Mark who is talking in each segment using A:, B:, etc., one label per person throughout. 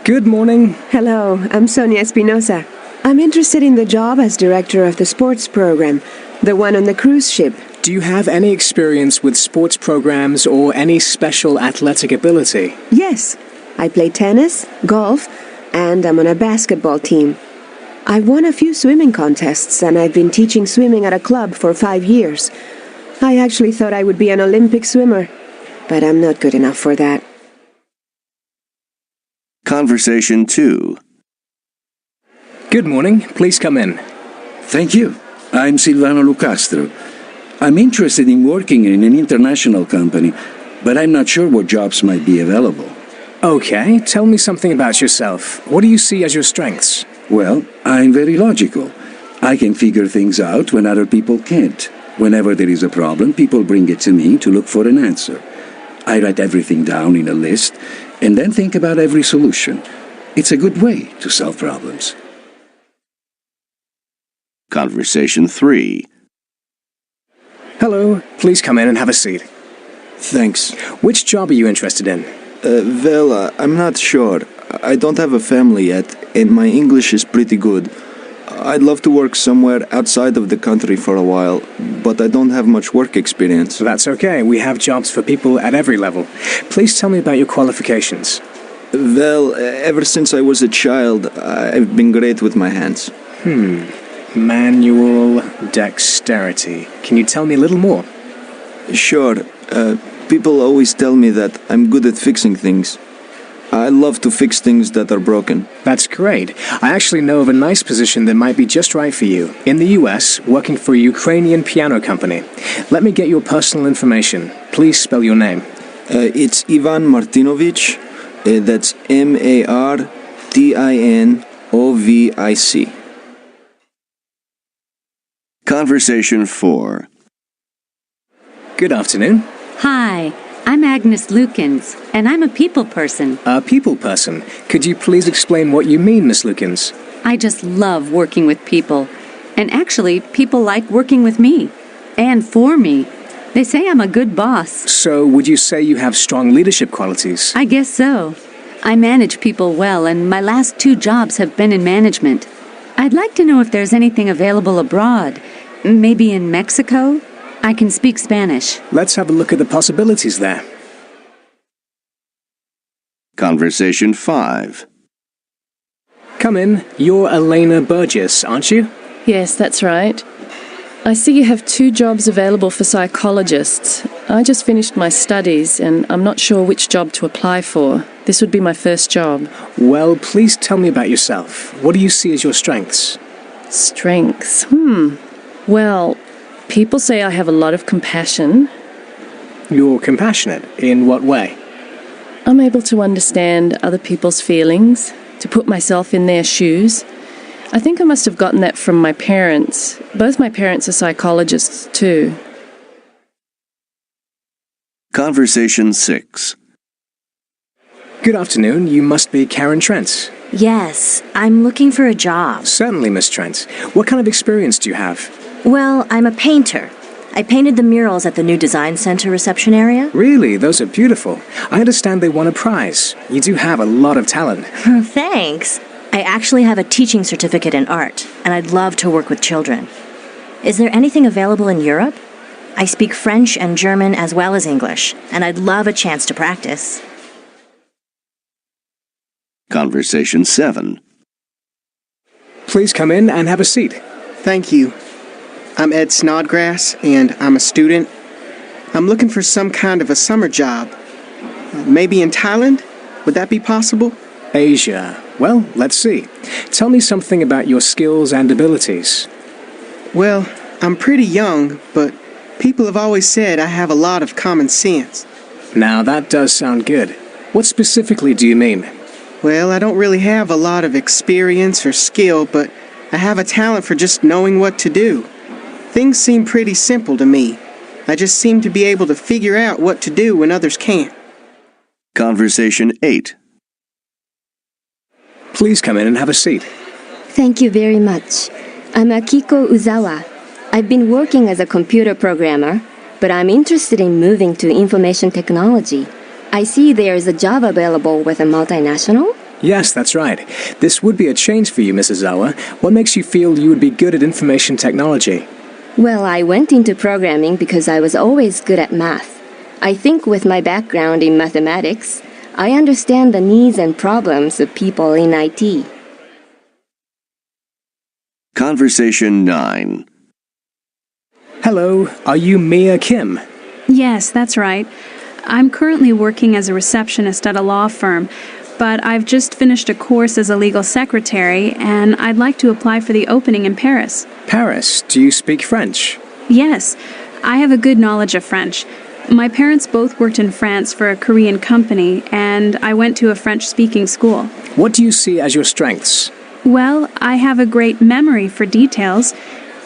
A: Good morning.
B: Hello, I'm Sonia Espinosa. I'm interested in the job as director of the sports program, the one on the cruise ship.
A: Do you have any experience with sports programs or any special athletic ability?
B: Yes, I play tennis, golf, and I'm on a basketball team. I've won a few swimming contests and I've been teaching swimming at a club for 5 years. I actually thought I would be an Olympic swimmer, but I'm not good enough for that.
C: Conversation 2.
A: Good morning. Please come in.
D: Thank you. I'm Silvano Lucastro. I'm interested in working in an international company, but I'm not sure what jobs might be available.
A: Okay, tell me something about yourself. What do you see as your strengths?
D: Well, I'm very logical. I can figure things out when other people can't. Whenever there is a problem, people bring it to me to look for an answer. I write everything down in a list and then think about every solution. It's a good way to solve problems.
C: Conversation 3.
A: Hello, please come in and have a seat.
E: Thanks.
A: Which job are you interested in?
E: I'm not sure. I don't have a family yet, and my English is pretty good. I'd love to work somewhere outside of the country for a while, but I don't have much work experience.
A: That's okay. We have jobs for people at every level. Please tell me about your qualifications.
E: Ever since I was a child, I've been great with my hands.
A: Manual dexterity. Can you tell me a little more?
E: Sure. People always tell me that I'm good at fixing things. I love to fix things that are broken.
A: That's great. I actually know of a nice position that might be just right for you. In the US, working for a Ukrainian piano company. Let me get your personal information. Please spell your name.
E: It's Ivan Martinovich. That's Martinovic.
C: Conversation 4.
A: Good afternoon.
F: Hi, I'm Agnes Lukens, and I'm a people person.
A: A people person. Could you please explain what you mean, Miss Lukens?
F: I just love working with people. And actually, people like working with me. And for me. They say I'm a good boss.
A: So, would you say you have strong leadership qualities?
F: I guess so. I manage people well, and my last 2 jobs have been in management. I'd like to know if there's anything available abroad. Maybe in Mexico? I can speak Spanish.
A: Let's have a look at the possibilities there.
C: Conversation 5.
A: Come in. You're Elena Burgess, aren't you?
G: Yes, that's right. I see you have 2 jobs available for psychologists. I just finished my studies and I'm not sure which job to apply for. This would be my first job.
A: Well, please tell me about yourself. What do you see as your strengths?
G: Strengths? Well, people say I have a lot of compassion.
A: You're compassionate. In what way?
G: I'm able to understand other people's feelings, to put myself in their shoes. I think I must have gotten that from my parents. Both my parents are psychologists, too.
C: Conversation 6.
A: Good afternoon. You must be Karen Trent.
H: Yes, I'm looking for a job.
A: Certainly, Miss Trent. What kind of experience do you have?
H: Well, I'm a painter. I painted the murals at the new design center reception area.
A: Really? Those are beautiful. I understand they won a prize. You do have a lot of talent.
H: Thanks. I actually have a teaching certificate in art, and I'd love to work with children. Is there anything available in Europe? I speak French and German as well as English, and I'd love a chance to practice.
C: Conversation 7.
A: Please come in and have a seat.
I: Thank you. I'm Ed Snodgrass, and I'm a student. I'm looking for some kind of a summer job. Maybe in Thailand? Would that be possible?
A: Asia. Well, let's see. Tell me something about your skills and abilities.
I: Well, I'm pretty young, but people have always said I have a lot of common sense.
A: Now, that does sound good. What specifically do you mean?
I: Well, I don't really have a lot of experience or skill, but I have a talent for just knowing what to do. Things seem pretty simple to me. I just seem to be able to figure out what to do when others can't.
C: Conversation 8.
A: Please come in and have a seat.
J: Thank you very much. I'm Akiko Uzawa. I've been working as a computer programmer, but I'm interested in moving to information technology. I see there is a job available with a multinational.
A: Yes, that's right. This would be a change for you, Mrs. Zawa. What makes you feel you would be good at information technology?
J: Well, I went into programming because I was always good at math. I think with my background in mathematics, I understand the needs and problems of people in IT.
C: Conversation 9.
A: Hello, are you Mia Kim?
K: Yes, that's right. I'm currently working as a receptionist at a law firm, but I've just finished a course as a legal secretary, and I'd like to apply for the opening in Paris.
A: Paris, do you speak French?
K: Yes, I have a good knowledge of French. My parents both worked in France for a Korean company, and I went to a French-speaking school.
A: What do you see as your strengths?
K: Well, I have a great memory for details,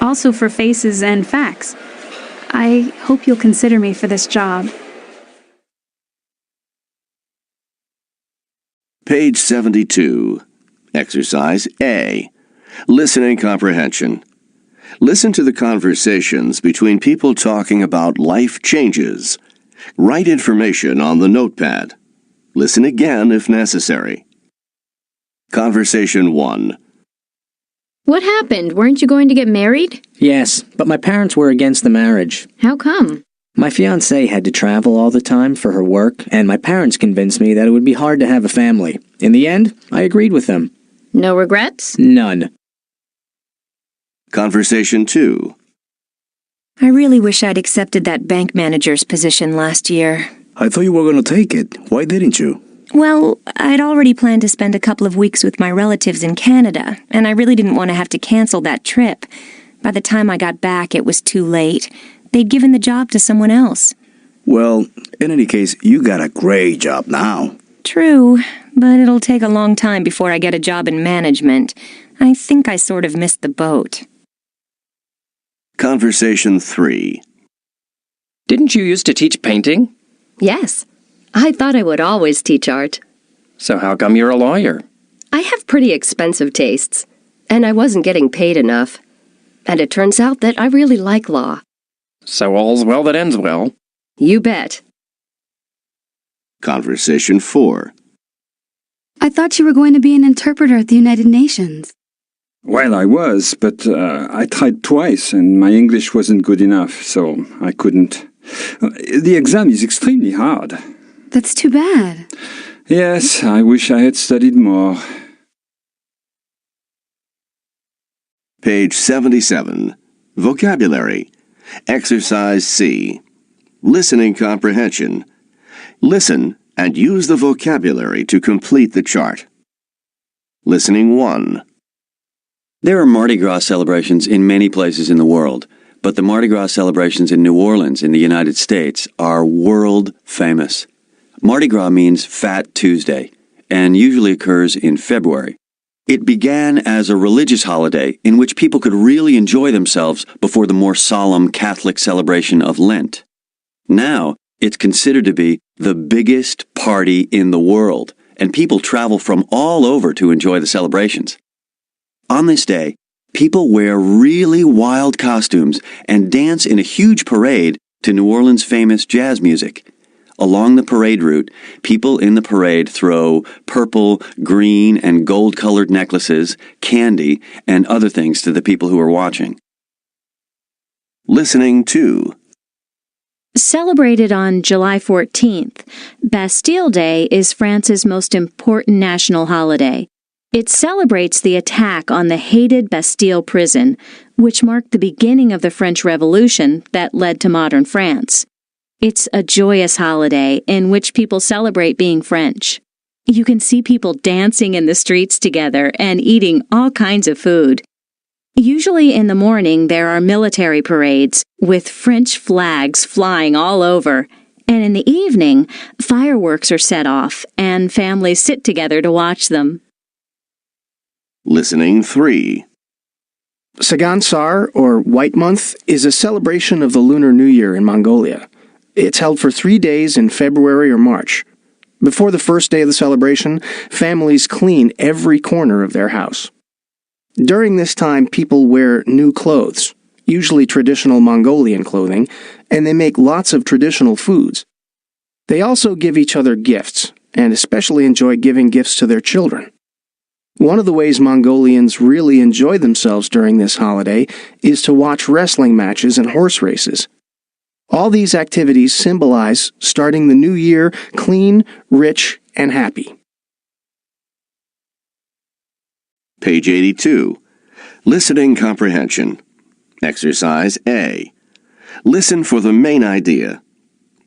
K: also for faces and facts. I hope you'll consider me for this job.
C: Page 72. Exercise A. Listening comprehension. Listen to the conversations between people talking about life changes. Write information on the notepad. Listen again if necessary. Conversation 1.
L: What happened? Weren't you going to get married?
M: Yes, but my parents were against the marriage.
L: How come?
M: My fiancée had to travel all the time for her work, and my parents convinced me that it would be hard to have a family. In the end, I agreed with them.
L: No regrets?
M: None.
C: Conversation 2.
N: I really wish I'd accepted that bank manager's position last year.
O: I thought you were going to take it. Why didn't you?
N: Well, I'd already planned to spend a couple of weeks with my relatives in Canada, and I really didn't want to have to cancel that trip. By the time I got back, it was too late. They'd given the job to someone else.
O: Well, in any case, you got a great job now.
N: True, but it'll take a long time before I get a job in management. I think I sort of missed the boat.
C: Conversation 3.
P: Didn't you used to teach painting?
Q: Yes. I thought I would always teach art.
P: So how come you're a lawyer?
Q: I have pretty expensive tastes, and I wasn't getting paid enough. And it turns out that I really like law.
P: So all's well that ends well.
Q: You bet.
C: Conversation 4.
R: I thought you were going to be an interpreter at the United Nations.
D: Well, I was, but I tried twice and my English wasn't good enough, so I couldn't. The exam is extremely hard.
R: That's too bad.
D: Yes, I wish I had studied more.
C: Page 77. Vocabulary. Exercise C. Listening comprehension. Listen and use the vocabulary to complete the chart. Listening 1.
S: There are Mardi Gras celebrations in many places in the world, but the Mardi Gras celebrations in New Orleans in the United States are world famous. Mardi Gras means Fat Tuesday, and usually occurs in February. It began as a religious holiday in which people could really enjoy themselves before the more solemn Catholic celebration of Lent. Now, it's considered to be the biggest party in the world, and people travel from all over to enjoy the celebrations. On this day, people wear really wild costumes and dance in a huge parade to New Orleans' famous jazz music. Along the parade route, people in the parade throw purple, green, and gold-colored necklaces, candy, and other things to the people who are watching.
C: Listening 2.
F: Celebrated on July 14th, Bastille Day is France's most important national holiday. It celebrates the attack on the hated Bastille prison, which marked the beginning of the French Revolution that led to modern France. It's a joyous holiday in which people celebrate being French. You can see people dancing in the streets together and eating all kinds of food. Usually in the morning there are military parades with French flags flying all over, and in the evening fireworks are set off and families sit together to watch them.
C: Listening 3.
T: Sagansar, or White Month, is a celebration of the Lunar New Year in Mongolia. It's held for 3 days in February or March. Before the first day of the celebration, families clean every corner of their house. During this time, people wear new clothes, usually traditional Mongolian clothing, and they make lots of traditional foods. They also give each other gifts, and especially enjoy giving gifts to their children. One of the ways Mongolians really enjoy themselves during this holiday is to watch wrestling matches and horse races. All these activities symbolize starting the new year clean, rich, and happy.
C: Page 82. Listening Comprehension. Exercise A. Listen for the main idea.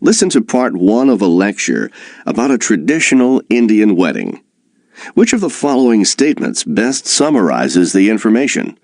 C: Listen to part 1 of a lecture about a traditional Indian wedding. Which of the following statements best summarizes the information?